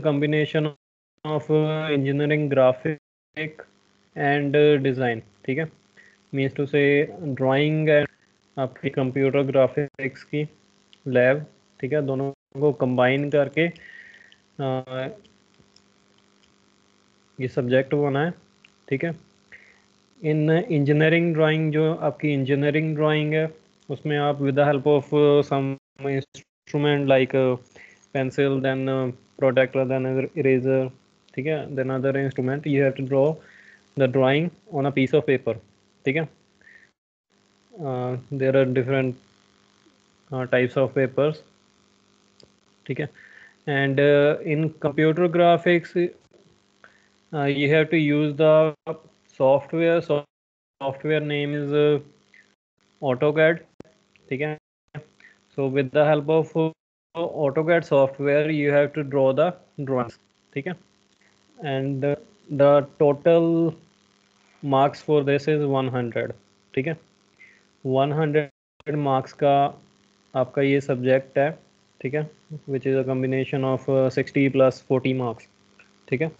combination of engineering, graphic and design. ठीक है, means to से ड्राइंग एंड आपकी कंप्यूटर ग्राफिक्स की लैब, ठीक है, दोनों को कंबाइन करके ये सब्जेक्ट बना है। ठीक है, इन इंजीनियरिंग ड्राइंग, जो आपकी इंजीनियरिंग ड्राइंग है, उसमें आप with the help of some instrument like pencil, then protector, then eraser, ठीक है, then other instrument, you have to draw the drawing on a piece of paper. ठीक है, there are different types of papers. ठीक है, and in computer graphics you have to use the software. Software name is AutoCAD. ठीक है, so with the help of AutoCAD software you have to draw the drawings. ठीक है, and the total marks for this is 100. ठीक है, 100 marks का आपका ये subject है। ठीक है, which is a combination of 60 + 40 marks. ठीक है,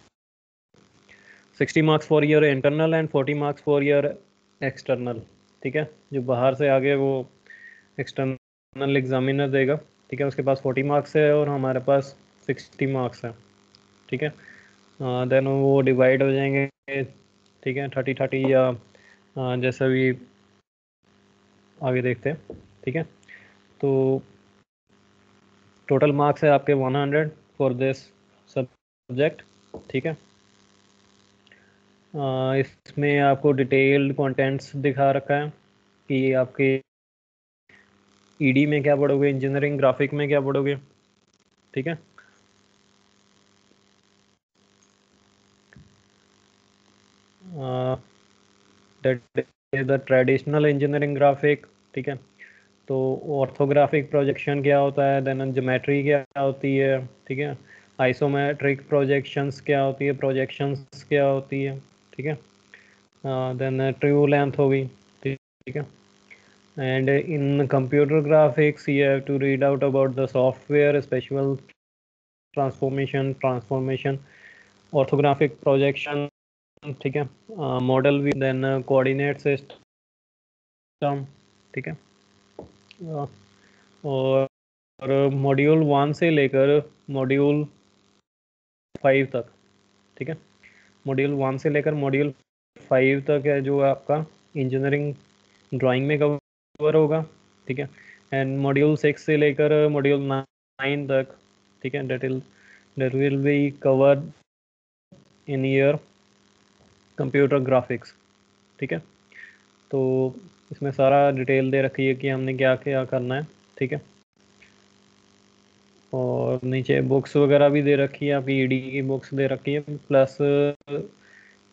60 marks for year internal and 40 marks for year external. ठीक है, जो बाहर से आगे वो एक्सटर्नल एग्जामिनर देगा। ठीक है, उसके पास 40 मार्क्स है और हमारे पास 60 मार्क्स है। ठीक है, देन वो डिवाइड हो जाएंगे। ठीक है, 30-30 या जैसा भी आगे देखते हैं। ठीक है, तो टोटल मार्क्स है आपके 100 फॉर दिस सब्जेक्ट। ठीक है, इसमें आपको डिटेल्ड कंटेंट्स दिखा रखा है कि आपके ईडी में क्या पढ़ोगे, इंजीनियरिंग ग्राफिक में क्या पढ़ोगे। ठीक है, that is the traditional engineering graphic. ठीक है, तो ऑर्थोग्राफिक प्रोजेक्शन क्या होता है, देन ज्योमेट्री क्या होती है। ठीक है, आइसोमेट्रिक प्रोजेक्शंस क्या होती है, प्रोजेक्शंस क्या होती है। ठीक है, देन ट्रू लेंथ होगी। ठीक है, and in computer graphics you have to read out about the software, special transformation, orthographic projection। ठीक है, मॉडल भी, देन कोऑर्डिनेट सिस्टम। ठीक है, और मॉड्यूल 1 से लेकर मॉड्यूल 5 तक। ठीक है, मॉड्यूल 1 से लेकर मॉड्यूल 5 तक है जो आपका इंजीनियरिंग ड्राइंग में कवर होगा। ठीक है, एंड मॉड्यूल 6 से लेकर मॉड्यूल 9 तक, ठीक है, that will be covered in your computer graphics. ठीक है, तो इसमें सारा डिटेल दे रखी है कि हमने क्या क्या करना है। ठीक है, और नीचे बुक्स वगैरह भी दे रखी है, आपकी ईडी की बुक्स दे रखी है, प्लस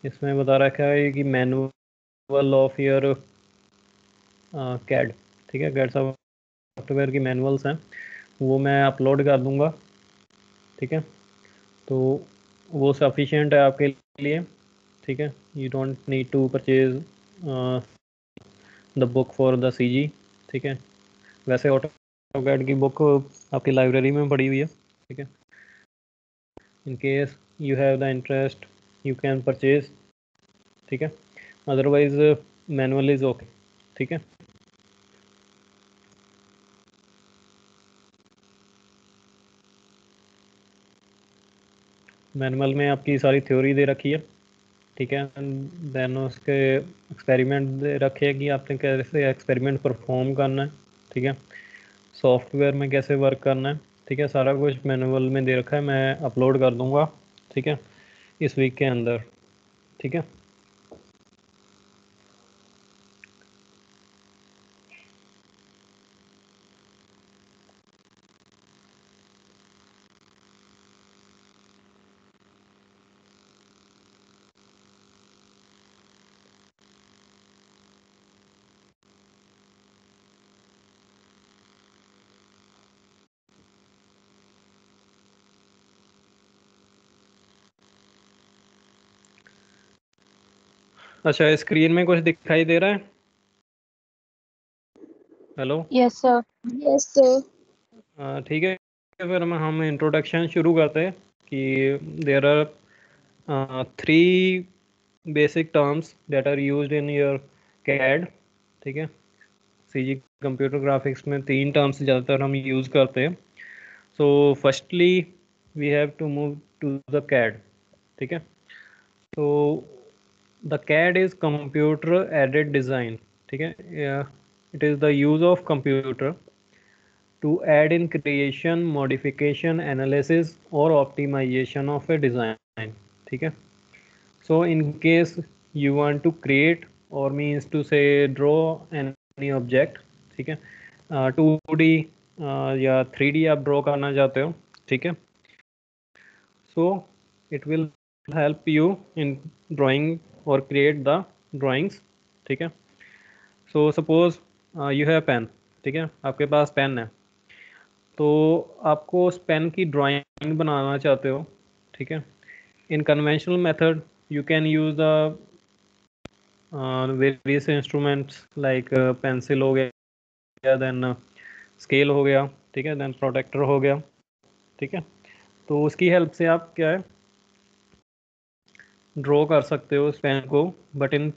इसमें बता रखा है कि मैनुअल ऑफ योर कैड। ठीक है, कैड सॉफ्टवेयर की मैनुअल्स हैं, वो मैं अपलोड कर दूंगा। ठीक है, तो वो सफिशिएंट है आपके लिए। ठीक है, you don't need to purchase the book for the CG. ठीक है, वैसे ऑटोकैड की बुक आपकी लाइब्रेरी में पड़ी हुई है। ठीक है, in case you have the interest you can purchase. ठीक है, अदरवाइज मैनुअल इज ओके। ठीक है, मैनुअल में आपकी सारी थ्योरी दे रखी है। ठीक है, देन उसके एक्सपेरिमेंट दे रखे हैं कि आपने कैसे एक्सपेरिमेंट परफॉर्म करना है। ठीक है, सॉफ्टवेयर में कैसे वर्क करना है। ठीक है, सारा कुछ मैनुअल में दे रखा है, मैं अपलोड कर दूंगा। ठीक है, इस वीक के अंदर। ठीक है, अच्छा, स्क्रीन में कुछ दिखाई दे रहा है? Hello, yes sir. Yes sir. ठीक है, फिर हम इंट्रोडक्शन शुरू करते हैं कि there are three basic terms that are used in your CAD, ठीक है। CG कंप्यूटर ग्राफिक्स में तीन टर्म्स ज़्यादातर हम यूज़ करते हैं। So firstly we have to move to the CAD, ठीक है। तो the CAD is computer aided design, ठीक है। It is the use of computer to add in creation, modification, analysis or optimization of a design, ठीक है। So in case you want to create or means to say draw any object, ठीक है, 2D या 3D आप draw करना चाहते हो, ठीक है। So it will help you in drawing or create the drawings, ठीक है। So suppose you have pen, ठीक है, आपके पास पेन है, तो आपको उस पेन की ड्राइंग बनाना चाहते हो, ठीक है। इन conventional method you can use the various instruments like pencil हो गया, देन स्केल हो गया, ठीक है, देन प्रोटेक्टर हो गया, ठीक है। तो उसकी हेल्प से आप क्या है ड्रॉ कर सकते हो उस पेन को, बट इन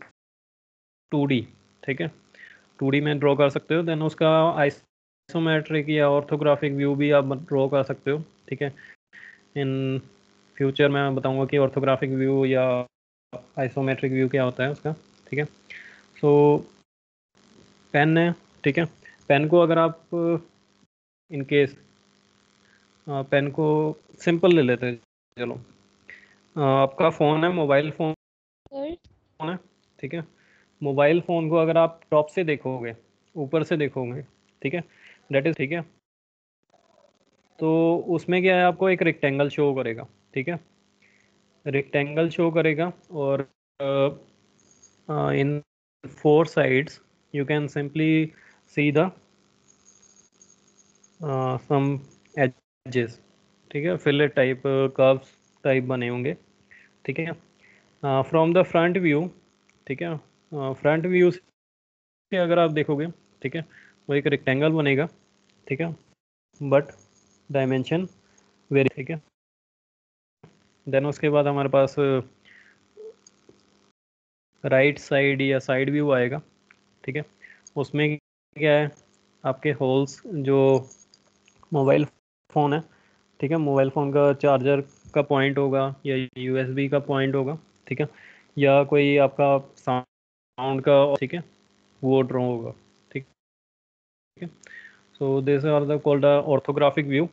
2D, ठीक है। 2D में ड्रॉ कर सकते हो, देन उसका आइसोमेट्रिक या ऑर्थोग्राफिक व्यू भी आप ड्रॉ कर सकते हो, ठीक है। इन फ्यूचर मैं बताऊंगा कि ऑर्थोग्राफिक व्यू या आइसोमेट्रिक व्यू क्या होता है उसका, ठीक है। सो पेन है, ठीक है। पेन को अगर आप इन केस पेन को सिंपल ले लेते हैं, चलो आपका फ़ोन है, मोबाइल फ़ोन है, ठीक है। मोबाइल फ़ोन को अगर आप टॉप से देखोगे, ऊपर से देखोगे, ठीक है, दैट इज़, ठीक है। तो उसमें क्या है आपको एक रेक्टेंगल शो करेगा, ठीक है। रेक्टेंगल शो करेगा और in four sides you can simply see the some edges, ठीक है, फिलेट टाइप कर्व्स टाइप बने होंगे, ठीक है। फ्रॉम द फ्रंट व्यू, ठीक है, फ्रंट व्यू से अगर आप देखोगे, ठीक है, वो एक रेक्टेंगल बनेगा, ठीक है, बट डायमेंशन वेरी, ठीक है। देन उसके बाद हमारे पास राइट साइड या साइड व्यू आएगा, ठीक है। उसमें क्या है आपके होल्स जो मोबाइल फ़ोन है, ठीक है, मोबाइल फ़ोन का चार्जर का पॉइंट होगा या यूएसबी का पॉइंट होगा, ठीक है, या कोई आपका साउंड का, ठीक है, वो ड्रॉ होगा, ठीक है। So this are the called orthographic view.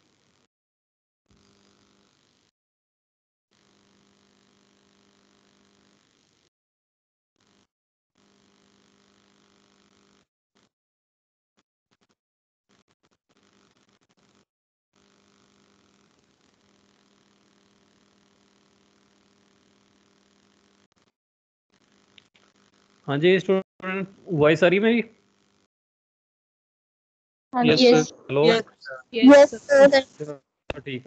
हाँ जी स्टूडेंट, वॉइस आ रही है मेरी? हाँ यस जी। सर, Yes, हेलो। yes, Yes, yes, sir. ठीक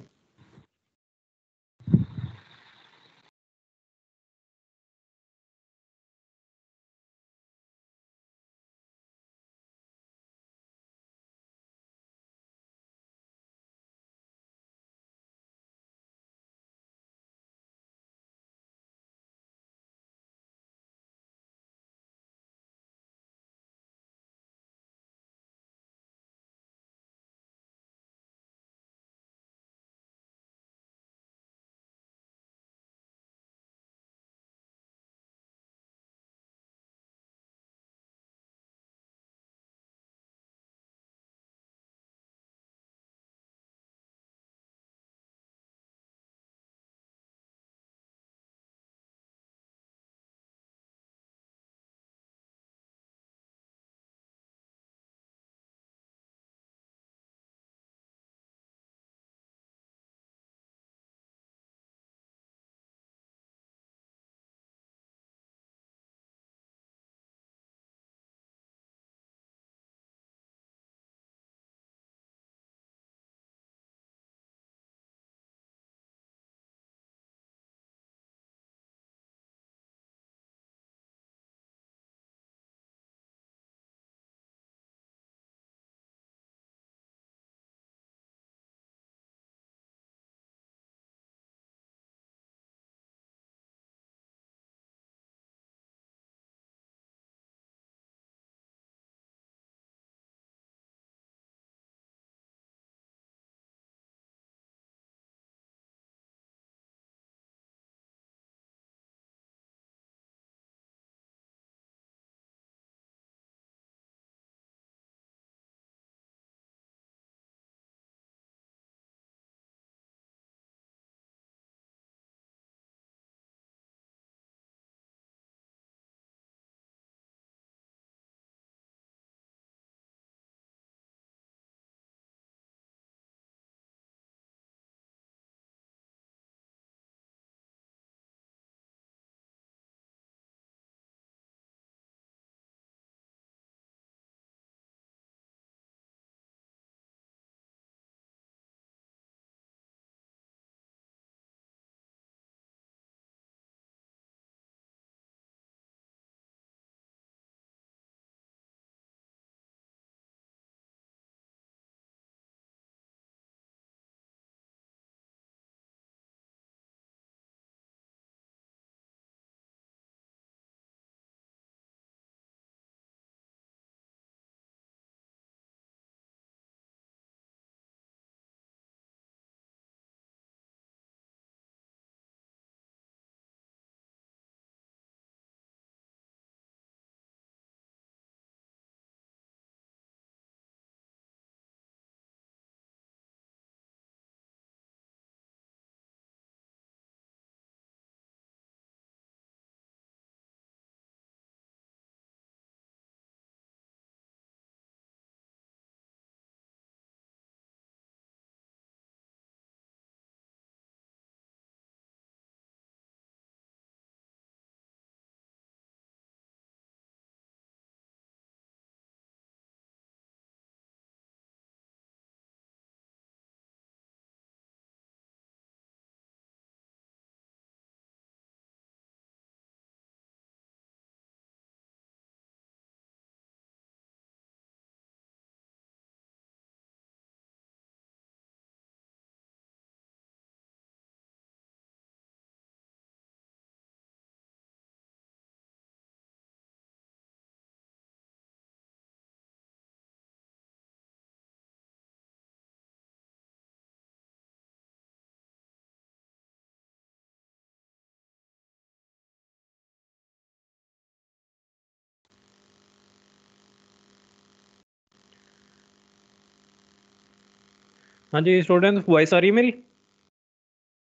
हाँ जी स्टूडेंट, वॉइस आ रही है मेरी?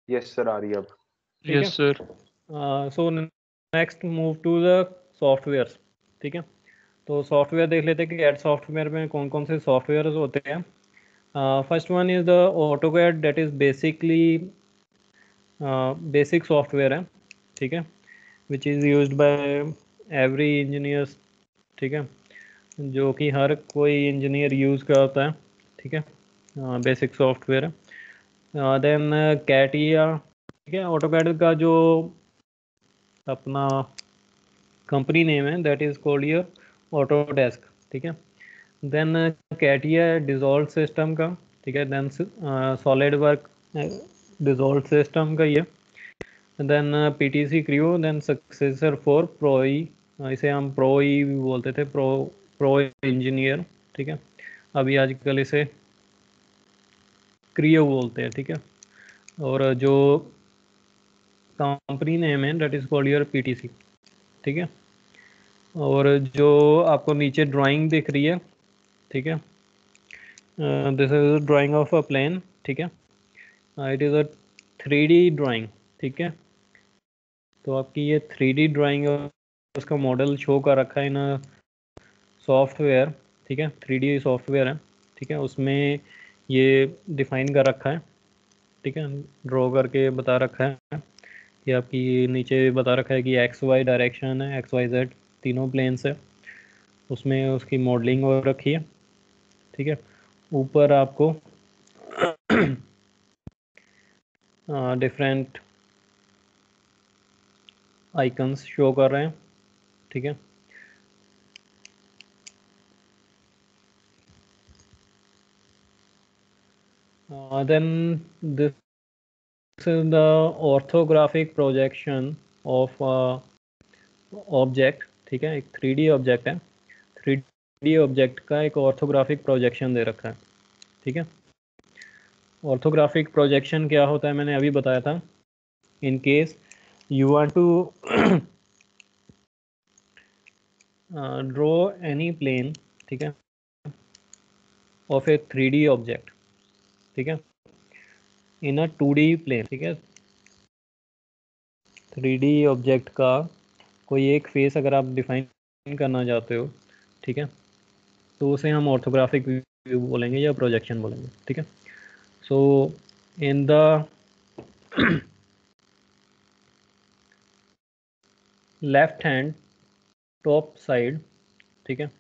यस सर, आ रही है अब। ठीक है yes sir. So next move to the software. ठीक है, तो सॉफ्टवेयर देख लेते हैं कि कैड सॉफ्टवेयर में कौन कौन से सॉफ्टवेयर होते हैं। First one is the AutoCAD, that is basically basic software है। ठीक है, which is used by every engineers. ठीक है, जो कि हर कोई इंजीनियर यूज़ करता है। ठीक है, बेसिक सॉफ्टवेयर है। Then CATIA. ठीक है, ऑटोकैड का जो अपना कंपनी नेम है that is called your Autodesk. ठीक है, देन कैटिया डिज़ोल्व सिस्टम का। ठीक है, then solid work dissolve system का ये। Then PTC Creo, then successor for ProE, इसे हम प्रोई भी बोलते थे, प्रो इंजीनियर। ठीक है, अभी आजकल इसे क्रियो बोलते हैं। ठीक है, और जो कंपनी नेम है that is called your PTC. ठीक है, और जो आपको नीचे ड्राइंग दिख रही है, ठीक है, this is drawing of a plane. ठीक है, it is a 3D drawing. ठीक है, तो आपकी ये 3D ड्राइंग उसका मॉडल शो कर रखा है इन सॉफ्टवेयर। ठीक है, 3D सॉफ्टवेयर है। ठीक है, उसमें ये डिफाइन कर रखा है। ठीक है, ड्रॉ करके बता रखा है कि आपकी नीचे बता रखा है कि एक्स वाई डायरेक्शन है, एक्स वाई जेड तीनों प्लेन्स है, उसमें उसकी मॉडलिंग हो रखी है। ठीक है, ऊपर आपको डिफरेंट आइकन्स शो कर रहे हैं। ठीक है, then this is the orthographic projection of object. ठीक है, एक 3D ऑब्जेक्ट है, 3D ऑब्जेक्ट का एक ऑर्थोग्राफिक प्रोजेक्शन दे रखा है। ठीक है, ऑर्थोग्राफिक प्रोजेक्शन क्या होता है मैंने अभी बताया था। In case you want to draw any plane, ठीक है, ऑफ ए 3D ऑब्जेक्ट। ठीक है, इन अ 2D प्लेन। ठीक है, 3D ऑब्जेक्ट का कोई एक फेस अगर आप डिफाइन करना चाहते हो, ठीक है, तो उसे हम ऑर्थोग्राफिक व्यू बोलेंगे या प्रोजेक्शन बोलेंगे। ठीक है, so in the left hand top side, ठीक है,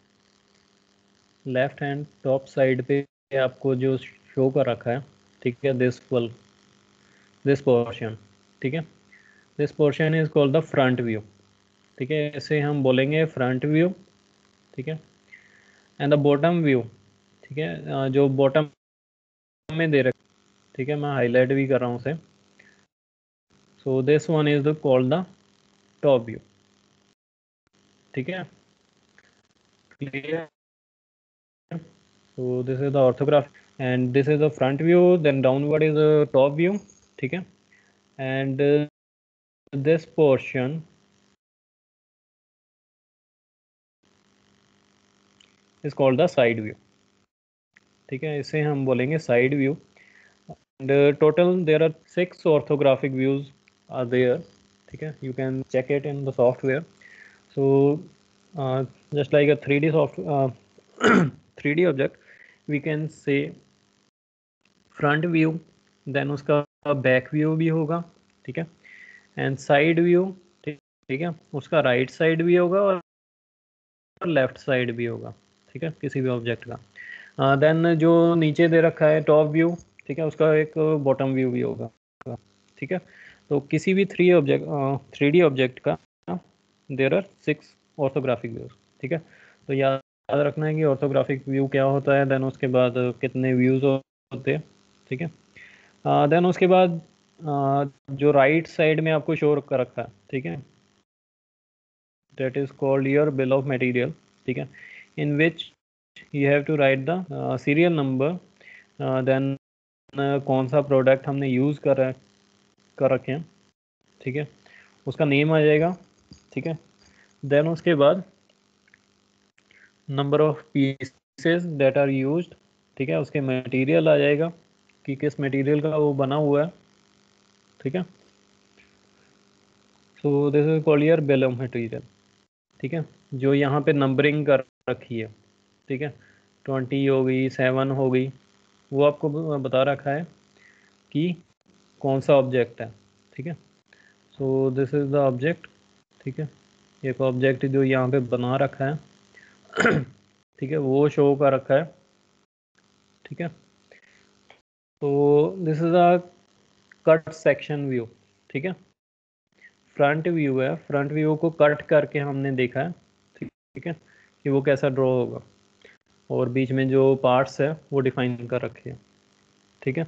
लेफ्ट हैंड टॉप साइड पे आपको जो शो कर रखा है, ठीक है, दिस पोर्शन। ठीक है, this portion is called the front view. ठीक है, इसे हम बोलेंगे फ्रंट व्यू। ठीक है, एंड द बॉटम व्यू। ठीक है, जो बॉटम में दे रखा, ठीक है, मैं हाईलाइट भी कर रहा हूँ उसे। So this one is the called the top view. ठीक है, clear? So this is the orthograph and this is the front view, then downward is the top view. ठीक है, and this portion is called the side view. ठीक है, इसे हम बोलेंगे side view. And total there are 6 orthographic views are there. ठीक है, you can check it in the software. So just like a 3D 3D object, we can say front view, then उसका back view भी होगा। ठीक है, and side view. ठीक है, उसका राइट साइड भी होगा और लेफ्ट साइड भी होगा। ठीक है, किसी भी ऑब्जेक्ट का। देन जो नीचे दे रखा है टॉप व्यू, ठीक है, उसका एक बॉटम व्यू भी होगा। ठीक है, तो किसी भी 3D ऑब्जेक्ट का देर आर 6 ऑर्थोग्राफिक व्यूज। ठीक है, तो याद रखना है कि ऑर्थोग्राफिक व्यू क्या होता है, देन उसके बाद कितने व्यूज होते हैं। ठीक है, देन उसके बाद जो राइट साइड में आपको शो कर रखा है, ठीक है, that is called your bill of material. ठीक है, in which you have to write the serial number, then कौन सा प्रोडक्ट हमने यूज़ कर रखे हैं। ठीक है, उसका नेम आ जाएगा। ठीक है, देन उसके बाद number of pieces that are used. ठीक है, उसके मटेरियल आ जाएगा। कि किस मटेरियल का वो बना हुआ है, ठीक है। So this is called your bill of material, ठीक है, जो यहाँ पे नंबरिंग कर रखी है, ठीक है, 20 हो गई, 7 हो गई, वो आपको बता रखा है कि कौन सा ऑब्जेक्ट है, ठीक है। So this is the object, ठीक है, एक ऑब्जेक्ट जो यहाँ पे बना रखा है ठीक है, वो शो कर रखा है, ठीक है। तो this is a cut section view, ठीक है, फ्रंट व्यू है, फ्रंट व्यू को कट करके हमने देखा है, ठीक है, कि वो कैसा ड्रॉ होगा, और बीच में जो पार्ट्स है वो डिफाइन कर रखे हैं, ठीक है।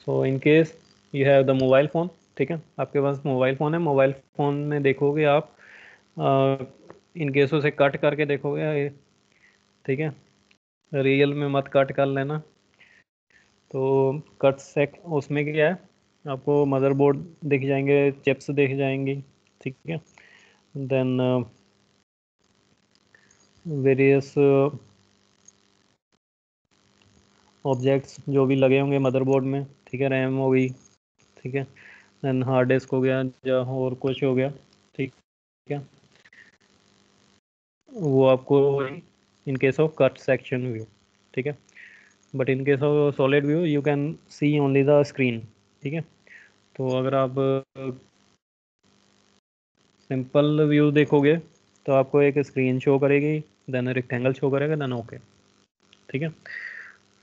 So in case you have the mobile phone, ठीक है, आपके पास मोबाइल फ़ोन है, मोबाइल फ़ोन में देखोगे आप, इन केस उसे कट करके देखोगे, ठीक है, रियल में मत कट कर लेना। तो कट सेक उसमें क्या है, आपको मदरबोर्ड दिख जाएंगे, चिप्स दिख जाएंगी, ठीक है, देन वेरियस ऑब्जेक्ट्स जो भी लगे होंगे मदरबोर्ड में, ठीक है, रैम हो गई, ठीक है, देन हार्ड डिस्क हो गया या और कुछ हो गया, ठीक है, वो आपको इन case of cut section view, ठीक है, but in case of solid view you can see only the screen, ठीक है। तो अगर आप सिंपल व्यू देखोगे तो आपको एक स्क्रीन शो करेगी, देन रेक्टेंगल शो करेगा, देन ओके, ठीक है।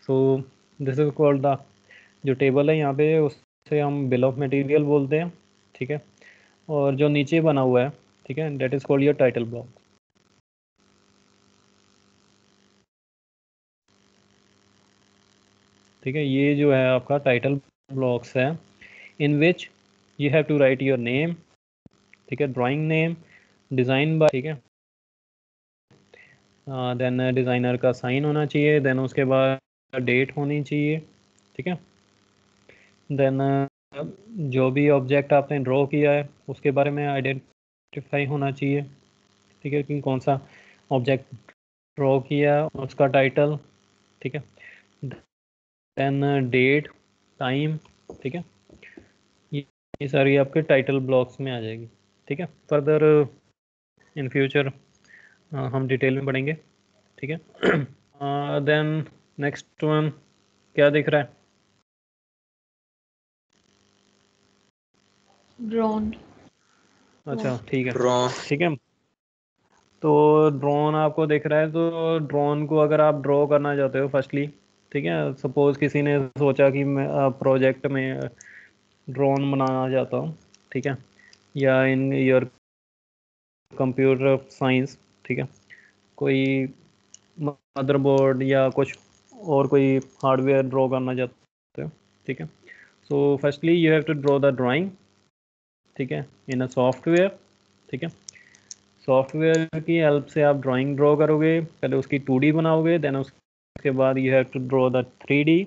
So this is called the, जो टेबल है यहाँ पे उससे हम बिल ऑफ मटेरियल बोलते हैं, ठीक है, और जो नीचे बना हुआ है, ठीक है, that is called your title block, ठीक है, ये जो है आपका टाइटल ब्लॉक्स है, in which you have to write your name, ठीक है, ड्राइंग नेम, डिज़ाइन बाय, ठीक है, देन डिज़ाइनर का साइन होना चाहिए, देन उसके बाद डेट होनी चाहिए, ठीक है, देन जो भी ऑब्जेक्ट आपने ड्रॉ किया है उसके बारे में आइडेंटिफाई होना चाहिए, ठीक है, कि कौन सा ऑब्जेक्ट ड्रॉ किया, उसका टाइटल, ठीक है, देन डेट, टाइम, ठीक है, ये सारी आपके टाइटल ब्लॉक्स में आ जाएगी, ठीक है। फर्दर इन फ्यूचर हम डिटेल में पढ़ेंगे, ठीक है। देन नेक्स्ट वन क्या दिख रहा है? ड्रोन। अच्छा ठीक है, ड्रोन। ठीक है, तो ड्रोन आपको दिख रहा है, तो ड्रोन को अगर आप ड्रॉ करना चाहते हो फर्स्टली, ठीक है, सपोज किसी ने सोचा कि मैं प्रोजेक्ट में ड्रोन बनाना चाहता हूँ, ठीक है, या इन योर कंप्यूटर साइंस, ठीक है, कोई मदरबोर्ड या कुछ और कोई हार्डवेयर ड्रॉ करना चाहते हो, ठीक है। So firstly you have to draw the drawing, ठीक है, इन अ सॉफ्टवेयर, ठीक है, सॉफ्टवेयर की हेल्प से आप ड्राइंग ड्रॉ करोगे, पहले उसकी 2D बनाओगे, देन उसके बाद you have to draw the 3D,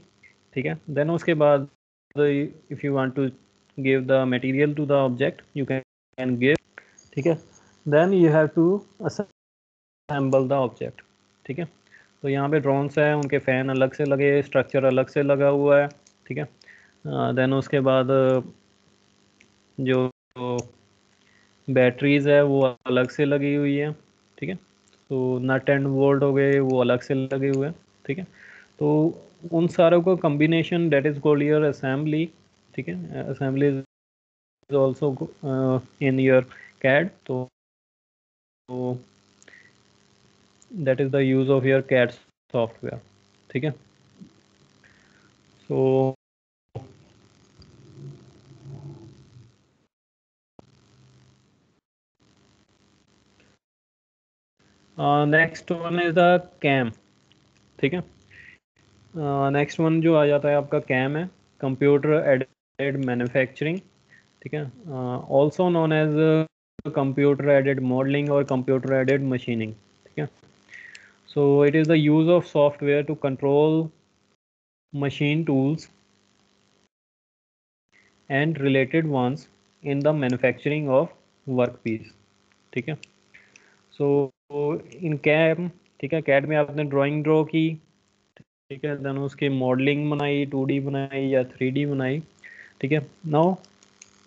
ठीक है, देन उसके बाद if you want to give the material to the object you can give, ठीक है, then you have to assemble the object, ठीक है। तो यहाँ पे ड्रोन्स है, उनके फ़ैन अलग से लगे, स्ट्रक्चर अलग से लगा हुआ है, ठीक है, देन उसके बाद जो बैटरीज है वो अलग से लगी हुई है, ठीक है, तो नट एंड बोल्ट हो गए वो अलग से लगे हुए हैं, ठीक है, तो उन सारों को combination that is called your assembly, ठीक है, assembly is also in your CAD, तो that is the use of your CAD software, ठीक है। So next one is the CAM, ठीक है, नेक्स्ट वन जो आ जाता है आपका कैम है, कंप्यूटर एडेड मैन्युफैक्चरिंग, ठीक है, also known as computer aided modelling और कंप्यूटर एडेड मशीनिंग, ठीक है। So it is the use of software to control machine tools and related ones in the manufacturing of work piece, ठीक है। So इन cam, ठीक है, CAD में आपने drawing draw की, ठीक है, देन उसकी मॉडलिंग बनाई, 2D बनाई या 3D बनाई, ठीक है। Now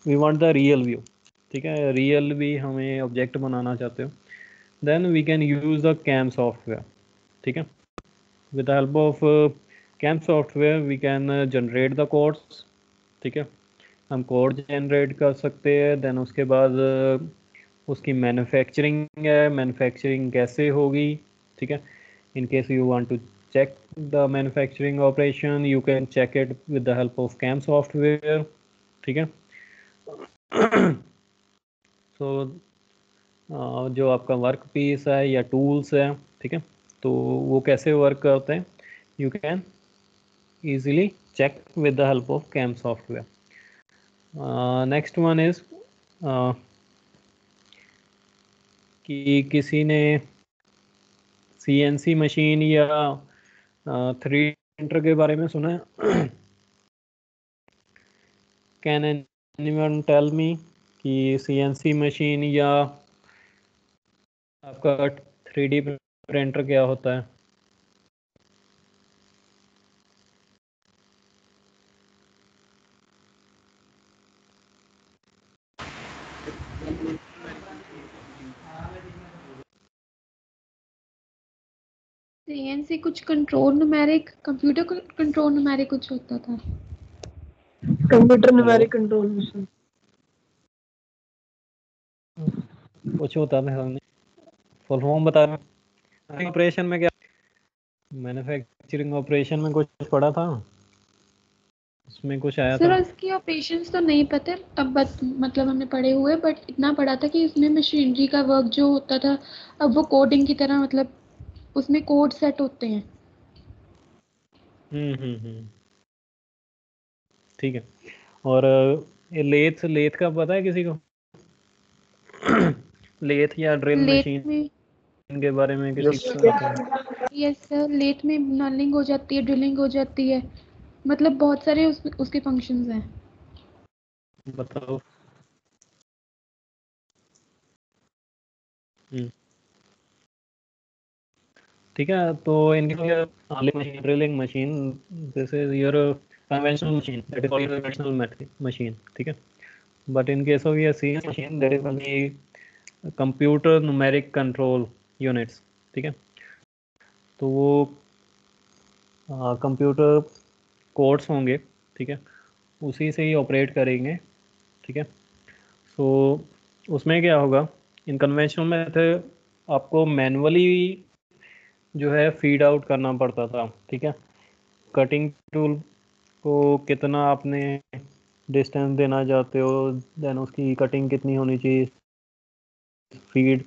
we want the real view, ठीक है, रियल भी हमें ऑब्जेक्ट बनाना चाहते हो, then we can use the CAM software, ठीक है। With the help of CAM software we can generate the codes, ठीक है, हम कोड जनरेट कर सकते हैं। देन उसके बाद उसकी मैन्युफैक्चरिंग है, मैन्युफैक्चरिंग कैसे होगी, ठीक है। In case you want to check the manufacturing operation, you can check it with the help of CAM software, ठीक है। सो जो आपका वर्क पीस है या टूल्स है, ठीक है, तो वो कैसे वर्क करते हैं, you can easily check with the help of CAM software. Next one is कि किसी ने CNC मशीन या 3D प्रिंटर के बारे में सुना है? कैन एनीवन टेल मी कि CNC मशीन या आपका 3D प्रिंटर क्या होता है? CNC कुछ control numeric, computer control numeric कुछ होता था। कंप्यूटर न्यूमेरिक कंट्रोल मशीन कुछ होता था, फुल फॉर्म बता रहे हैं। ऑपरेशन में क्या, मैन्युफैक्चरिंग ऑपरेशन में कुछ पढ़ा था, उसमें कुछ आया सर था? उसकी ऑपरेशंस तो नहीं पता अब, मतलब हमने पढ़े हुए, बट इतना पढ़ा था कि उसमें मशीनरी का वर्क जो होता था, अब वो कोडिंग की तरह, मतलब उसमें कोड सेट होते हैं। ठीक है। और ये लेथ लेथ का पता है किसी को? लेथ या ड्रिल लेथ मशीन में, के बारे में किसी यस को सर। पता है? यस सर, लेथ में नलिंग हो जाती है, ड्रिलिंग हो जाती है, मतलब बहुत सारे उसके फंक्शंस हैं। बताओ। ठीक है, तो इनकी drilling machine, this is your conventional machine, that is your conventional machine, ठीक है। But in case of your CNC machine, that is only computer numeric control units, ठीक है। तो वो कंप्यूटर कोड्स होंगे, ठीक है, उसी से ही ऑपरेट करेंगे, ठीक है। सो उसमें क्या होगा, इन कन्वेंशनल मेथड आपको मैनुअली जो है फीड आउट करना पड़ता था, ठीक है। कटिंग टूल को कितना आपने डिस्टेंस देना चाहते हो, देन उसकी कटिंग कितनी होनी चाहिए, फीड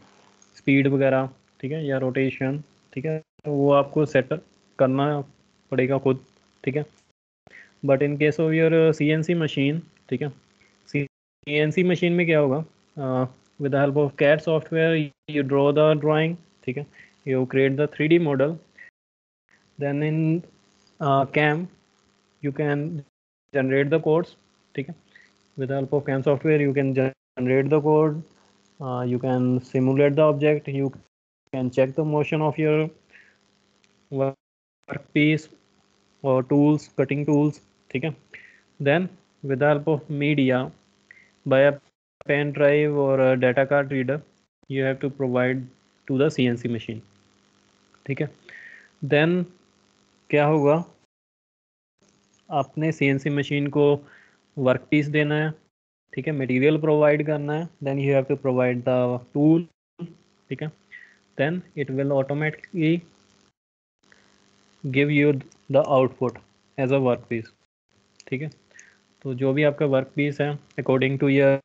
स्पीड वगैरह, ठीक है, या रोटेशन, ठीक है, तो वो आपको सेट करना पड़ेगा खुद, ठीक है। But in case of your CNC machine, ठीक है, CNC मशीन में क्या होगा, with the help of CAD software you draw the drawing, ठीक है, you create the 3D model, then in CAM you can generate the codes, ठीक है। with the help of CAM software you can generate the code, you can simulate the object, you can check the motion of your workpiece or tools, cutting tools, ठीक है। then with the help of media by a pen drive or a data card reader you have to provide to the CNC machine, ठीक है। then क्या होगा, आपने CNC machine को work piece देना है, ठीक है, मटेरियल प्रोवाइड करना है, then you have to provide the tool, ठीक है, then it will automatically give you the output as a work piece, ठीक है। तो जो भी आपका वर्क पीस है according to your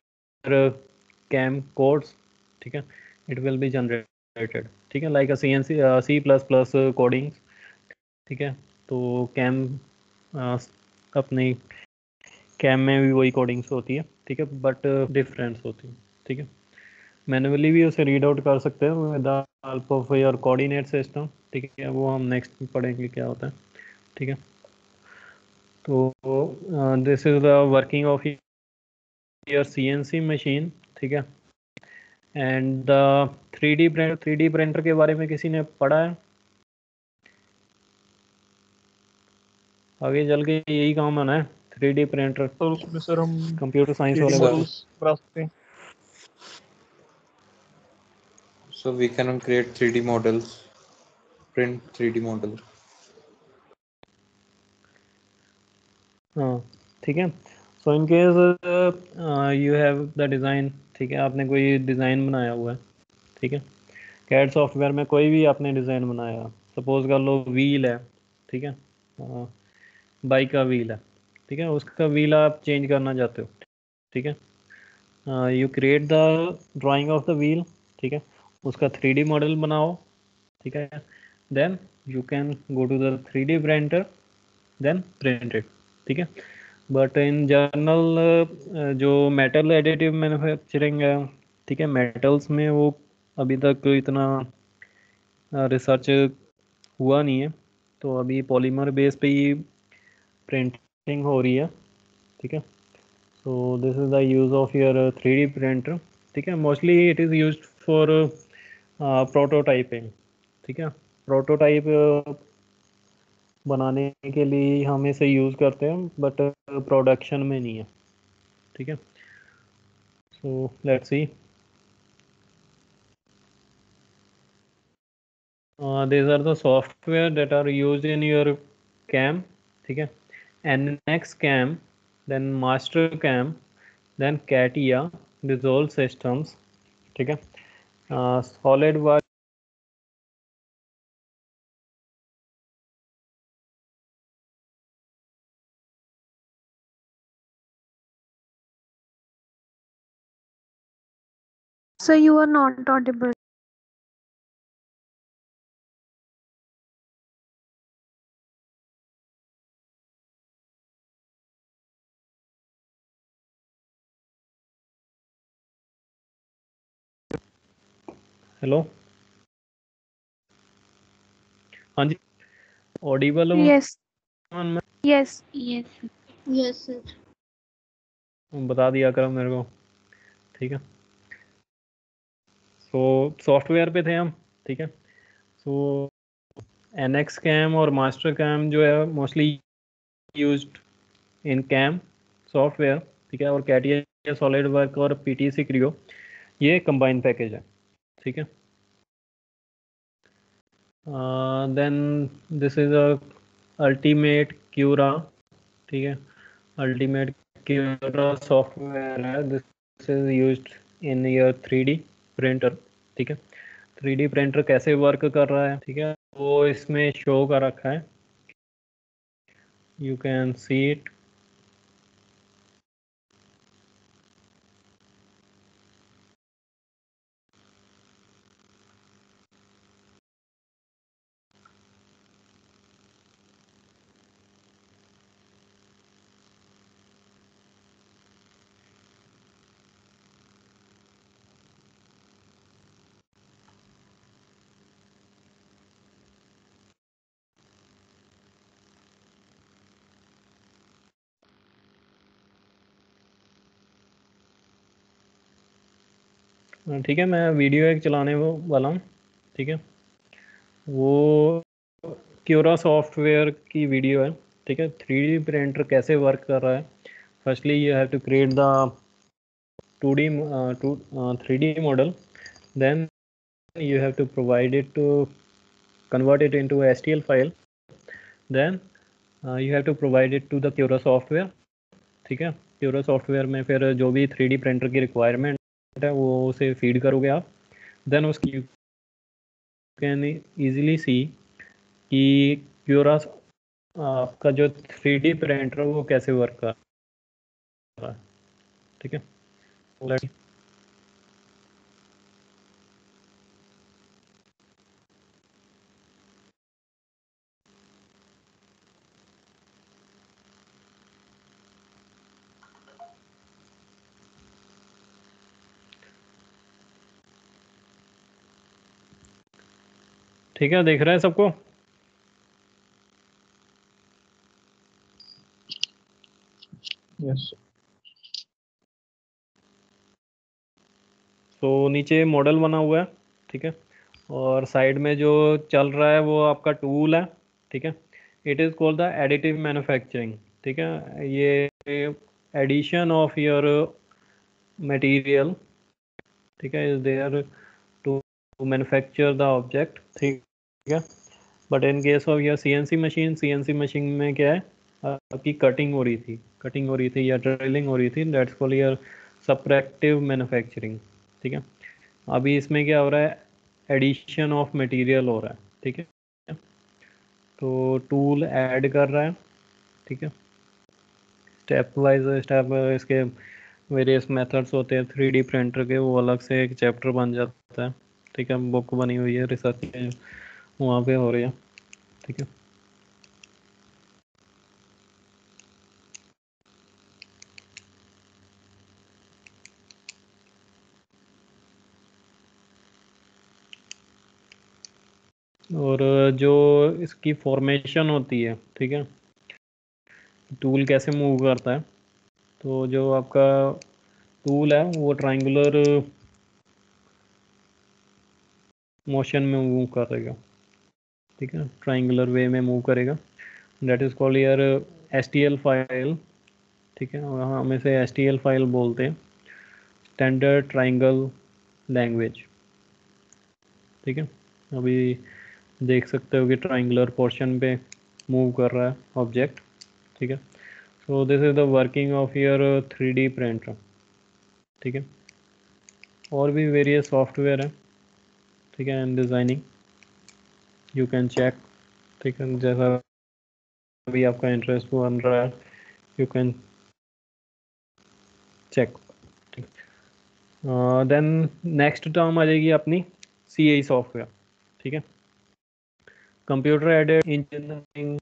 CAM codes, ठीक है, इट विल बी जनरेटेड, ठीक है, like a CNC C++ coding, ठीक है। तो कैम अपनी कैम में भी वही कोडिंग्स होती है, ठीक है, बट डिफरेंस होती है, ठीक है। मैनुअली भी उसे रीड आउट कर सकते हैं with the help of your coordinate system, ठीक है, वो हम नेक्स्ट में पढ़ेंगे क्या होता है, ठीक है। तो this is the working of your CNC machine, ठीक है। एंड द 3D प्रिंटर के बारे में किसी ने पढ़ा है? आगे चल के यही काम आना है, 3D प्रिंटर। और उसमें सर हम कंप्यूटर साइंस 3D वाले बच्चे। मॉडल्स बना सकते हैं। So we can create 3D models, print 3D model. हाँ ठीक है। So in case you have the design, ठीक है, आपने कोई डिज़ाइन बनाया हुआ है, ठीक है, कैड सॉफ्टवेयर में कोई भी आपने डिज़ाइन बनाया, सपोज कर लो व्हील है, ठीक है, बाइक का व्हील है, ठीक है, उसका व्हील आप चेंज करना चाहते हो, ठीक है, you create the drawing of the wheel, ठीक है, उसका 3D मॉडल बनाओ, ठीक है, then you can go to the 3D printer, then print it, ठीक है। बट इन जनरल जो मेटल एडिटिव मैन्युफैक्चरिंग है, ठीक है, मेटल्स में वो अभी तक इतना रिसर्च हुआ नहीं है, तो अभी पॉलीमर बेस पे ही प्रिंटिंग हो रही है, ठीक है। So this is the use of your 3D printer, ठीक है, mostly it is used for prototyping, ठीक है, प्रोटोटाइप बनाने के लिए हम इसे यूज़ करते हैं, बट प्रोडक्शन में नहीं है, ठीक है। So let's see, these are the software that are used in your cam, ठीक है, NX cam, then master cam, then CATIA, Resolve systems, ठीक है, SolidWorks, Sir, you are not audible. Hello, हाँ जी, ऑडिबल हूँ Yes, मैं, yes, yes, yes, sir. बता दिया करो मेरे को, ठीक है। सो सॉफ्टवेयर पे थे हम, ठीक है। सो NX कैम और मास्टर कैम जो है mostly used in CAM software, ठीक है, और कैटिया, सॉलिड वर्क और PTC क्रियो ये कंबाइन पैकेज है, ठीक है। Then this is a ultimate Cura, ठीक है, अल्टीमेट क्यूरा सॉफ्टवेयर है, this is used in your 3D printer, ठीक है। 3D प्रिंटर कैसे वर्क कर रहा है, ठीक है, वो इसमें शो कर रखा है, यू कैन सी इट। ठीक है, मैं वीडियो एक चलाने वाला हूँ, ठीक है, वो क्यूरा सॉफ्टवेयर की वीडियो है, ठीक है। 3D प्रिंटर कैसे वर्क कर रहा है, firstly you have to create the 3D model, then you have to provide it to convert it into a STL file, then you have to provide it to the Cura software, ठीक है। Cura software में फिर जो भी 3D printer की requirement है वो उसे फीड करोगे आप, देन उसकी यू कैन ईजिली सी कि Cura आपका जो 3D प्रिंटर वो कैसे वर्क कर रहा है, ठीक है। ठीक है, देख रहे हैं सबको। यस तो नीचे मॉडल बना हुआ है, ठीक है, और साइड में जो चल रहा है वो आपका टूल है, ठीक है। It is called the additive manufacturing, ठीक है। ये एडिशन ऑफ योर मटेरियल, ठीक है, is there to manufacture the object, ठीक है। But in case of your CNC machine में क्या है, आपकी कटिंग हो रही थी या ड्रिलिंग हो रही थी, that's called your subtractive manufacturing, ठीक है। अभी इसमें क्या हो रहा है, एडिशन ऑफ मटेरियल हो रहा है, ठीक है। तो टूल ऐड कर रहा है, ठीक है, स्टेप वाइज स्टेप इसके वेरियस मेथड्स होते हैं 3D प्रिंटर के, वो अलग से एक चैप्टर बन जाता है, ठीक है। बुक बनी हुई है, रिसर्च वहाँ पे हो रही है, ठीक है। और जो इसकी फॉर्मेशन होती है, ठीक है, टूल कैसे मूव करता है, तो जो आपका टूल है वो ट्रायंगुलर मोशन में मूव करेगा, ठीक है, ट्रायंगुलर वे में मूव करेगा, that is called your STL file, ठीक है। और हम इसे STL फाइल बोलते हैं, स्टैंडर्ड ट्रायंगल लैंग्वेज, ठीक है। अभी देख सकते हो कि ट्रायंगुलर पोर्शन पे मूव कर रहा है ऑब्जेक्ट, ठीक है। So this is the working of your 3D printer, ठीक है। और भी वेरियस सॉफ्टवेयर है, ठीक है, and designing you can check, ठीक है। जैसा अभी आपका इंटरेस्ट बन रहा है, यू कैन चेक, ठीक। देन नेक्स्ट टर्म आ जाएगी अपनी CAE सॉफ्टवेयर, ठीक है, कंप्यूटर एडेड इंजीनियरिंग,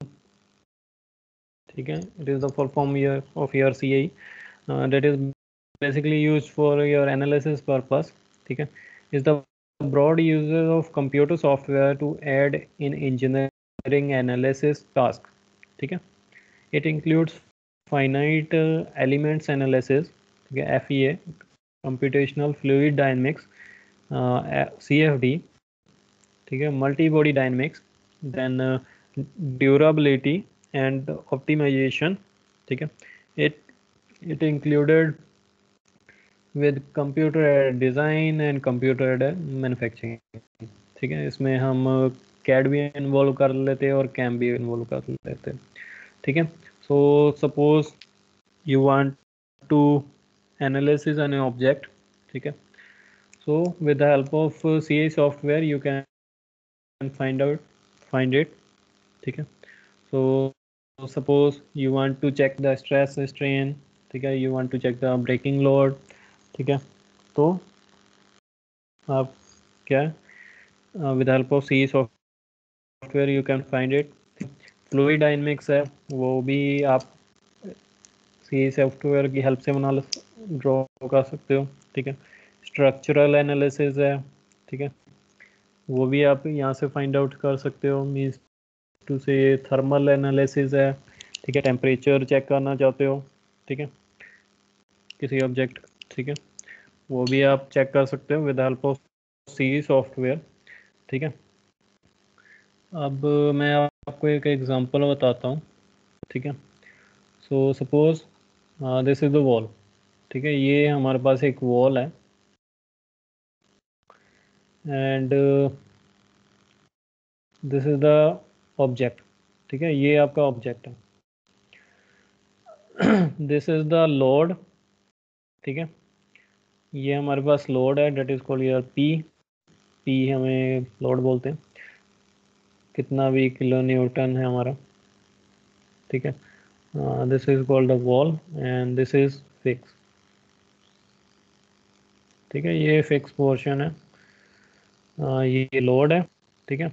ठीक है। It is the full form of your CAE, that is basically used for your analysis purpose, ठीक है, is the broad uses of computer software to aid in engineering analysis task, ठीक है। it includes finite elements analysis, ठीक है, FEA, computational fluid dynamics, CFD, ठीक है, multi body dynamics, then durability and optimisation, ठीक है। It it included with computer design and computer manufacturing, ठीक है। इसमें हम कैड भी इन्वॉल्व कर लेते हैं और कैम भी इन्वॉल्व कर लेते हैं, ठीक है। सो suppose you want to analysis an object, ठीक है। So with the help of CAE software you can find it, ठीक है। सो suppose you want to check the stress strain, ठीक है, you want to check the breaking load, ठीक है। तो आप क्या with help of CAE software you can find it. Fluid dynamics है, वो भी आप CAE सॉफ्टवेयर की हेल्प से ड्रॉ कर सकते हो, ठीक है। स्ट्रक्चरल एनालिसिस है, ठीक है, वो भी आप यहाँ से फाइंड आउट कर सकते हो। मीन्स टू से थर्मल एनालिसिस है, ठीक है, टेम्परेचर चेक करना चाहते हो, ठीक है, किसी ऑब्जेक्ट, ठीक है, वो भी आप चेक कर सकते हो with help of CAE software, ठीक है। अब मैं आपको एक एग्जांपल बताता हूँ, ठीक है। So suppose this is the wall, ठीक है, ये हमारे पास एक वॉल है and this is the object, ठीक है, ये आपका ऑब्जेक्ट है। दिस इज़ द लोड, ठीक है, ये हमारे पास लोड है, that is called your P हमें लोड बोलते हैं, कितना भी किलो न्यूटन है हमारा, ठीक है। This is called the wall and this is fix, ठीक है, ये फिक्स पोर्शन है, ये लोड है, ठीक है।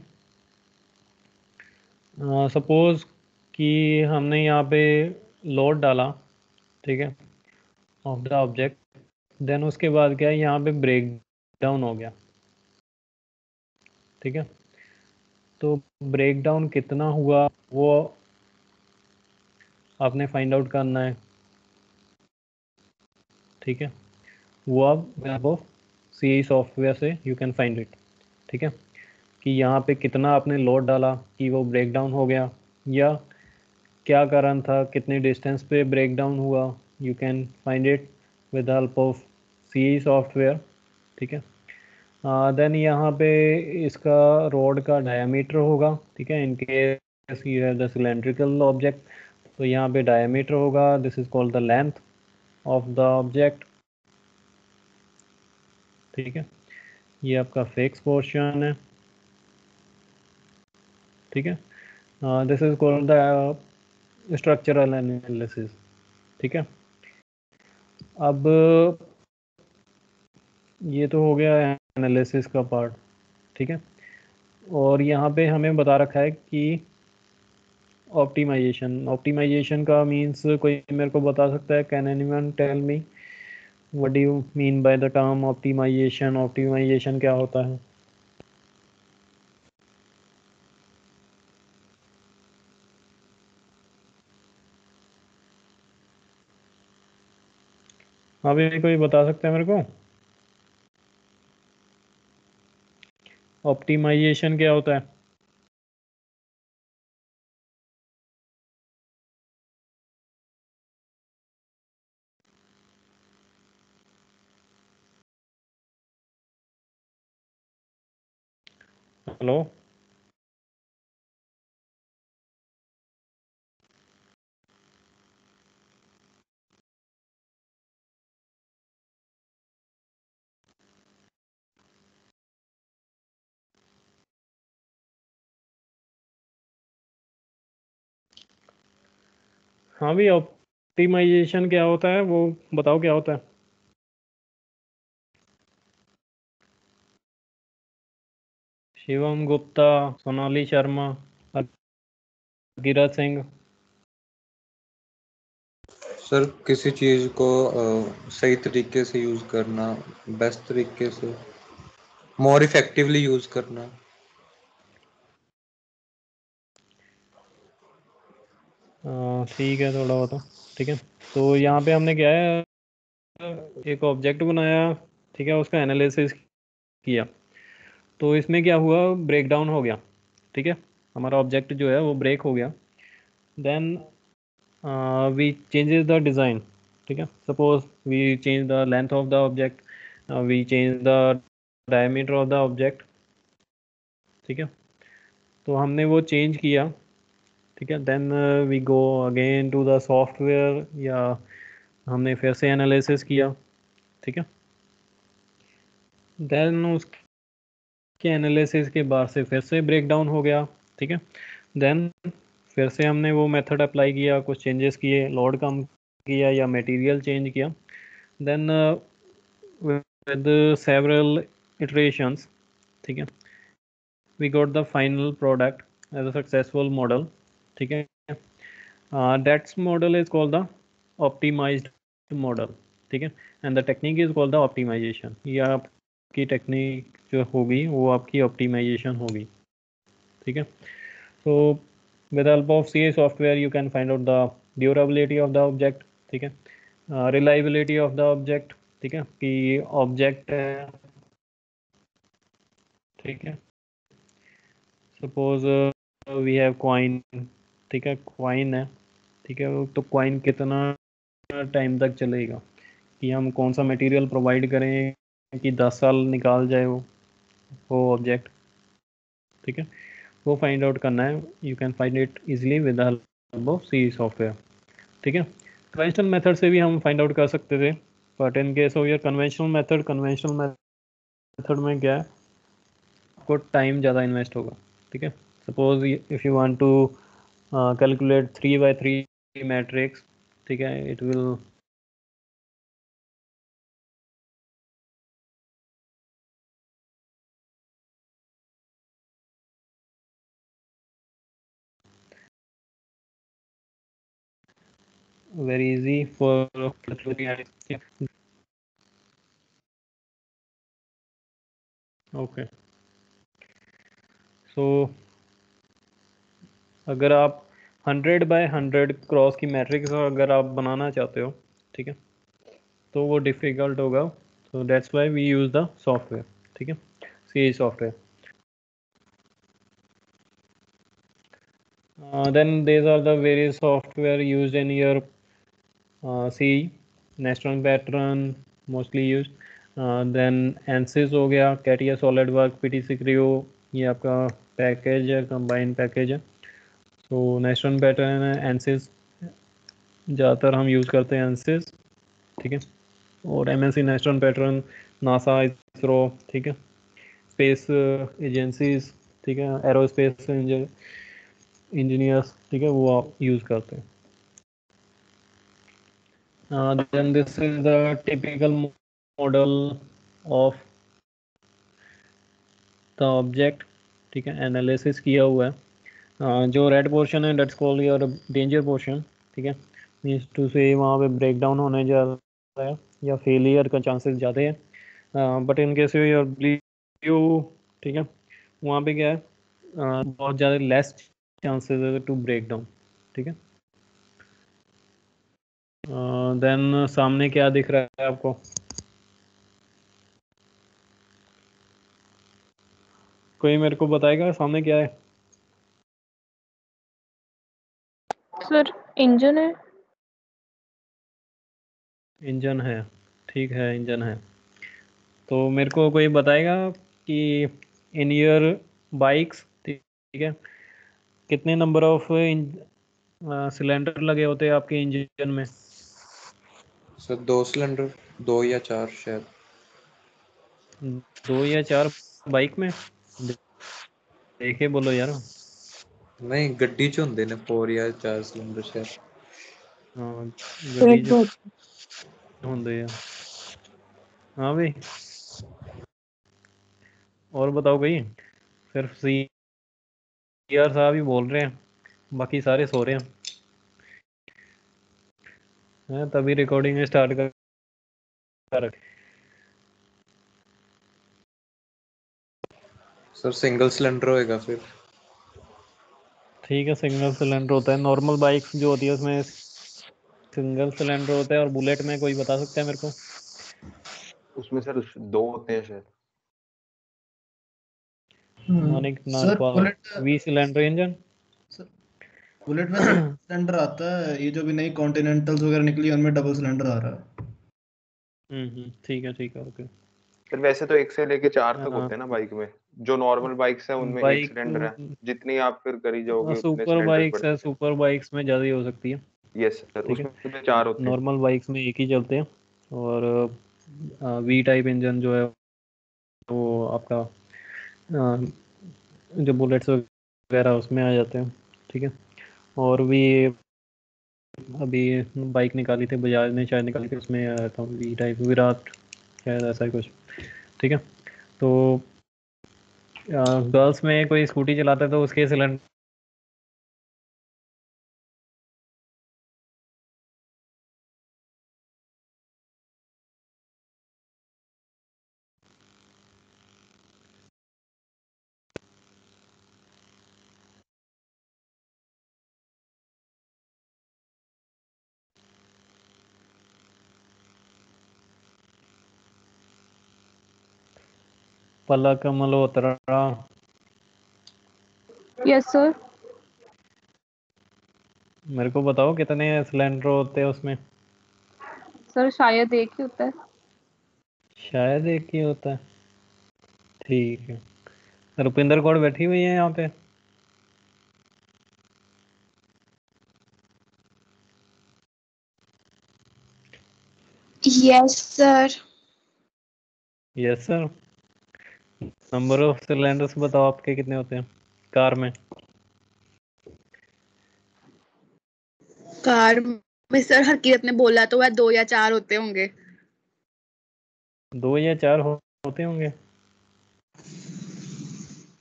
सपोज कि हमने यहाँ पे लोड डाला, ठीक है, ऑफ द ऑब्जेक्ट, देन उसके बाद क्या है, यहाँ पे ब्रेक डाउन हो गया, ठीक है। तो ब्रेक डाउन कितना हुआ वो आपने फाइंड आउट करना है, ठीक है, वो आप CAE सॉफ्टवेयर से यू कैन फाइंड इट, ठीक है, कि यहाँ पे कितना आपने लोड डाला कि वो ब्रेक डाउन हो गया, या क्या कारण था, कितनी डिस्टेंस पे ब्रेक डाउन हुआ, you can find it with help of C software. ठीक है। देन यहाँ पे इसका रोड का डायमीटर होगा। ठीक है, in case you have the cylindrical object, तो यहाँ पे डायमीटर होगा, this is called the length of the object. ठीक है, ये आपका फिक्स पोर्शन है। ठीक है, this is called the structural analysis. ठीक है, अब ये तो हो गया एनालिसिस का पार्ट। ठीक है, और यहाँ पे हमें बता रखा है कि ऑप्टिमाइजेशन, ऑप्टिमाइजेशन का मीन्स कोई मेरे को बता सकता है? Can anyone tell me what do you mean by the term optimisation? Optimisation क्या होता है? हाँ भाई, कोई बता सकता है मेरे को ऑप्टिमाइजेशन क्या होता है? हेलो? हाँ भाई, ऑप्टिमाइजेशन क्या होता है वो बताओ, क्या होता है? शिवम गुप्ता, सोनाली शर्मा, गिरा सिंह। सर किसी चीज को सही तरीके से यूज करना, बेस्ट तरीके से, मोर इफेक्टिवली यूज करना। ठीक है, थोड़ा बताओ। ठीक है, तो यहाँ पे हमने क्या है, एक ऑब्जेक्ट बनाया। ठीक है, उसका एनालिसिस किया, तो इसमें क्या हुआ, ब्रेक डाउन हो गया। ठीक है, हमारा ऑब्जेक्ट जो है वो ब्रेक हो गया। Then we changes the design. ठीक है, suppose we change the length of the object, we change the diameter of the object. ठीक है, तो हमने वो चेंज किया। ठीक है, then we go again to the software, या हमने फिर से एनालिसिस किया। ठीक है, देन उसके एनालिसिस के बाद से फिर से ब्रेक डाउन हो गया। ठीक है, देन फिर से हमने वो मेथड अप्लाई किया, कुछ चेंजेस किए, लोड कम किया या मटेरियल चेंज किया। देन with several iterations, ठीक है, we got the final product as a successful model। ठीक है, that model is called the optimized model। ठीक है, and the technique is called the optimization। ये आपकी टेक्निक जो होगी वो आपकी ऑप्टिमाइजेशन होगी। ठीक है, so with the help of CA software you can find out the durability of the object। ठीक है, reliability of the object। ठीक है, कि ऑब्जेक्ट है। ठीक है, सपोज वी हैव कॉइन। ठीक है, कॉइन है। ठीक है, तो कॉइन कितना टाइम तक चलेगा, कि हम कौन सा मटेरियल प्रोवाइड करें कि 10 साल निकाल जाए वो ऑब्जेक्ट। ठीक है, वो फाइंड आउट करना है। You can find it easily with the help of C software. ठीक है, कन्वेंशनल मेथड से भी हम फाइंड आउट कर सकते थे, but in case of your conventional method में क्या है, आपको टाइम ज़्यादा इन्वेस्ट होगा। ठीक है, suppose if you want to calculate 3 by 3 matrix। ठीक है, it will very easy for calculating। Okay, so अगर आप 100 by 100 क्रॉस की मैट्रिक्स अगर आप बनाना चाहते हो, ठीक है, तो वो डिफ़िकल्ट होगा। So that's why we use the software. ठीक है, C software. Then these are the various software used in your C, National Pattern mostly used. Then ANSYS हो गया, CATIA SolidWorks, PTC Creo, ये आपका पैकेज है, combined package है. तो national pattern है, ANSYS ज़्यादातर हम यूज़ करते हैं ANSYS, ठीक है. और MSc national pattern, NASA, ISRO, ठीक है, स्पेस एजेंसीज, ठीक है, एरोस्पेस इंजीनियर्स, ठीक है, वो आप यूज़ करते हैं. Then this is the typical model of the object, ठीक है, एनालिसिस किया हुआ है. जो रेड पोर्शन है that's called your danger portion, ठीक है, मीन्स टू से वहाँ पे ब्रेक डाउन होने जा रहा है या फेलियर का चांसेस ज़्यादा है. But in case your blue, ठीक है, वहाँ पे क्या है, बहुत ज़्यादा लेस चांसेस है टू ब्रेक डाउन, ठीक है. देन सामने क्या दिख रहा है आपको? कोई मेरे को बताएगा सामने क्या है? सर इंजन है. इंजन है, ठीक है, इंजन है. तो मेरे को कोई बताएगा कि इन ईयर बाइक्स, ठीक है, कितने नंबर ऑफ सिलेंडर लगे होते हैं आपके इंजन में? सर 2 सिलेंडर, 2 या 4 शायद. 2 या 4 बाइक में? देखे बोलो यार. नहीं, गड्डी च ਹੁੰਦੇ ਨੇ 4 या 4 सिलेंडर शायद. हाँ, ਗੱਡੀ 'ਚ ਹੁੰਦੇ ਆ. हाँ भाई, और बताओ भाई. सिर्फ CR साहब ही बोल रहे हैं, बाकी सारे सो रहे हैं. तभी रिकॉर्डिंग स्टार्ट कर. सर सिंगल सिलेंडर होएगा फिर. ठीक है, सिंगल सिलेंडर होता है. नॉर्मल बाइक्स जो होती है उसमें सिंगल सिलेंडर होता है. और बुलेट में कोई बता सकता है मेरे को? उसमें सर 2 होते हैं शायद. Manik sir Nagpal, bullet 20 cylinder engine. Bullet में सिलेंडर आता है. ये जो भी नई कॉन्टिनेंटल्स वगैरह निकली है उनमें डबल सिलेंडर आ रहा है. ठीक है, ठीक है, ओके. फिर वैसे तो 1 से लेके 4 तक होते हैं ना बाइक में. जो नॉर्मल बाइक्स है उनमें 1 बाइक सिलेंडर है. जितनी आप फिर करी जाओगे उतने सुपर सिलेंडर बाइक्स है, बढ़ते सुपर बाइक्स में ज़्यादा ही हो सकती है. हैं. यस सर, ठीक है, उसमें 4 होते हैं. नॉर्मल बाइक्स में एक ही चलते हैं. और V टाइप इंजन जो है वो आपका जो बुलेट्स वगैरह उसमें आ जाते हैं, ठीक है. और भी अभी बाइक निकाली थी बजाज ने, शायद निकाली थी, उसमें आया था V टाइप, विराट शायद, ऐसा ही कुछ, ठीक है. तो गर्ल्स में कोई स्कूटी चलाता है तो उसके cylinder Palak Malhotra. Yes sir. मेरे को बताओ कितने सिलेंडर होते हैं उसमें? सर शायद एक ही होता है. शायद एक ही होता है, ठीक है. रुपिंदर कौर बैठी हुई है यहाँ पे. Yes sir. Yes sir. Number of cylinders बताओ आपके कितने होते हैं कार में? कार में सर हकीकत ने बोला तो वह 2 या 4 होते होंगे. 2 या 4 होते होंगे,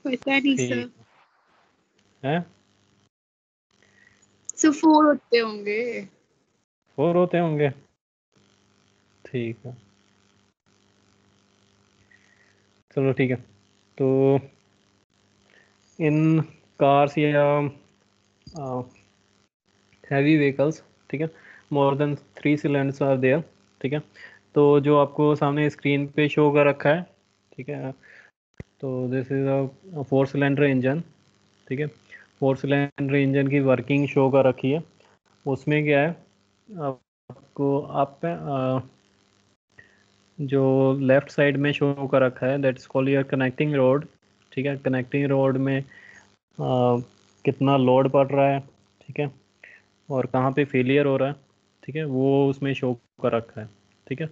पता नहीं सर. ठीक है. सर 4 होते होंगे. 4 होते होंगे, ठीक है. चलो ठीक है. तो इन कार्स या हैवी व्हीकल्स, ठीक है, more than 3 cylinders are there, ठीक है. तो जो आपको सामने स्क्रीन पे शो कर रखा है, ठीक है, तो this is a 4 cylinder engine, ठीक है. 4 सिलेंडर इंजन की वर्किंग शो कर रखी है। उसमें क्या है आपको जो लेफ्ट साइड में शो कर रखा है that is called your connecting road. ठीक है, कनेक्टिंग रोड में कितना लोड पड़ रहा है, ठीक है, और कहाँ पे फेलियर हो रहा है, ठीक है, वो उसमें शो कर रखा है। ठीक है,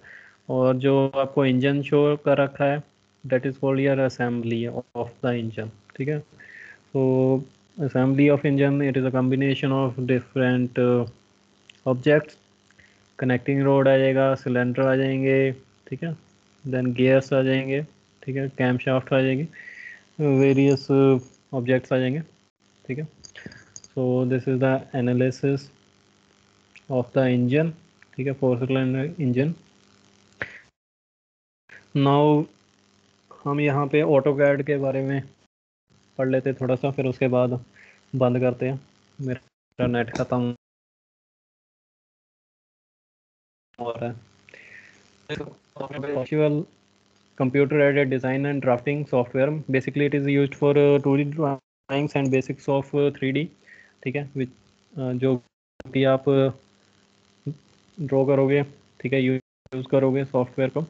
और जो आपको इंजन शो कर रखा है that is called your assembly of the engine. ठीक है, तो assembly of engine it is a combination of different objects. Connecting rod आ जाएगा, सिलेंडर आ जाएंगे, ठीक है, देन गियर्स आ जाएंगे, ठीक है, कैम शाफ्ट आ जाएंगे, वेरियस ऑब्जेक्ट्स आ जाएंगे। ठीक है, so this is the analysis of the engine. ठीक है, 4 सिलेंडर इंजन। नाउ हम यहाँ पे ऑटोकैड के बारे में पढ़ लेते थोड़ा सा, फिर उसके बाद बंद करते हैं, मेरा नेट खत्म हो रहा है। Actual computer aided design and drafting software, basically it is used for 2D drawings and basics of 3D। ठीक है, जो भी आप ड्रॉ करोगे, ठीक है, यूज़ करोगे सॉफ्टवेयर को,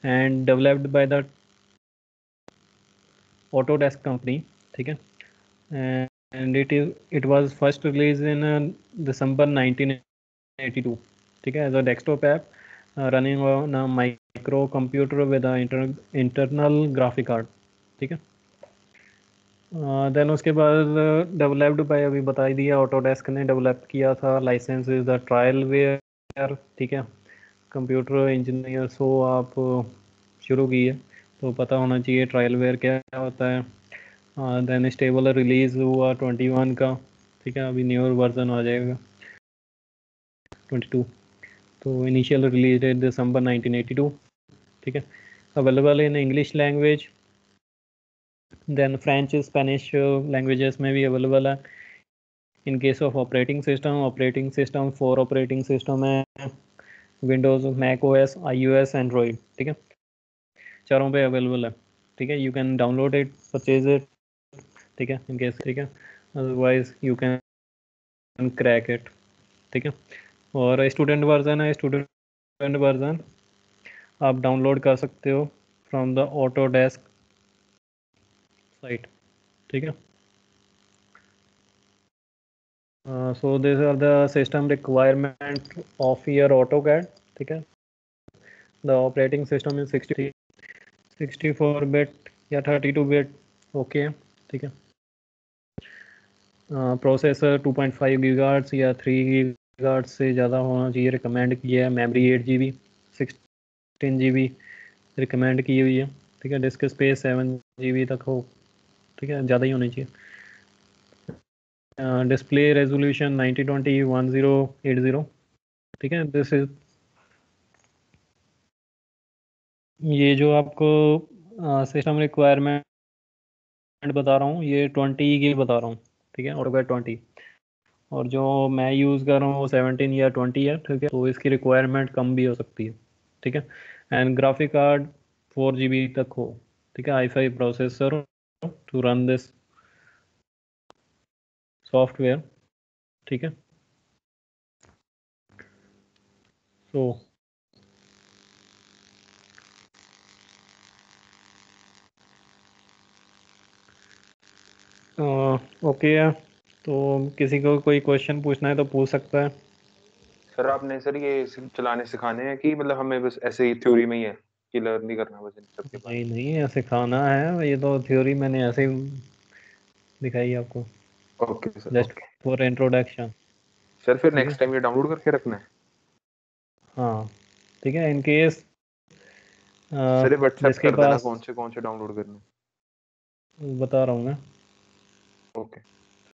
and developed by the Autodesk company. ठीक है, and it was first release in December 1982। ठीक है, as a desktop app running on a micro computer with internal graphic card. ठीक है, देन उसके बाद डेवलप्ड बाय, अभी बता ही दिया, ऑटोडेस्क ने डेवलप किया था, license is the trial ware. ठीक है, कंप्यूटर इंजीनियर सो आप शुरू की है तो पता होना चाहिए ट्रायल वेयर क्या होता है। देन स्टेबल रिलीज़ हुआ 21 का। ठीक है, अभी न्यूअर वर्जन आ जाएगा 22। तो इनिशियल रिलीज डेट दिसंबर 1982। ठीक है, available in English language, then French Spanish languages में भी अवेलेबल है। In case of operating system 4 operating system है, Windows, Mac OS, iOS, Android. ठीक है, चारों पे अवेलेबल है। ठीक है, you can download it, purchase it. ठीक है, इन केस, ठीक है, otherwise you can crack it. ठीक है, और स्टूडेंट वर्जन है, स्टूडेंट वर्जन आप डाउनलोड कर सकते हो फ्रॉम द ऑटोडेस्क साइट। ठीक है, so this are the system requirement of your AutoCAD. ठीक है, the operating system is 64 bit या 32 बिट, ओके। ठीक है, प्रोसेसर 2.5 गीगाहर्ट्ज़ या 3 गीगाहर्ट्ज़ से ज़्यादा होना चाहिए, रिकमेंड किया है। मेमोरी 8 GB 16 GB रिकमेंड की हुई है। ठीक है, डिस्क स्पेस 7 GB तक हो। ठीक है, ज़्यादा ही होनी चाहिए। Display resolution 1920 1080। ठीक है, दिस इज, ये जो आपको सिस्टम रिक्वायरमेंट बता रहा हूँ ये 20 की बता रहा हूँ। ठीक है, ऑटोकैड 20, और जो मैं यूज़ कर रहा हूँ वो 17 या 20 है। ठीक है, तो इसकी रिक्वायरमेंट कम भी हो सकती है। ठीक है, एंड ग्राफिक कार्ड 4 GB तक हो। ठीक है, i5 processor to run this software. ठीक है, सो ओके है, तो किसी को कोई क्वेश्चन पूछना है तो पूछ सकता है। सर आपने सर ये चलाने सिखाने हैं कि मतलब हमें बस ऐसे ही थ्योरी में ही है कि लर्न नहीं करना बस इन सब के बारे नहीं नहीं, ऐसे खाना है, ये तो थ्योरी मैंने ऐसे ही दिखाई आपको, में? Okay sir, just okay for introduction. Sir. फिर ठीक नेक्स्ट है, टाइम ये डाउनलोड करके रखना है। हाँ, ठीक है, इन केस सर ये व्हाट्सएप जिसके कर देना पास, कौन से डाउनलोड करने हैं। बता रहा हूँ मैं। ओके।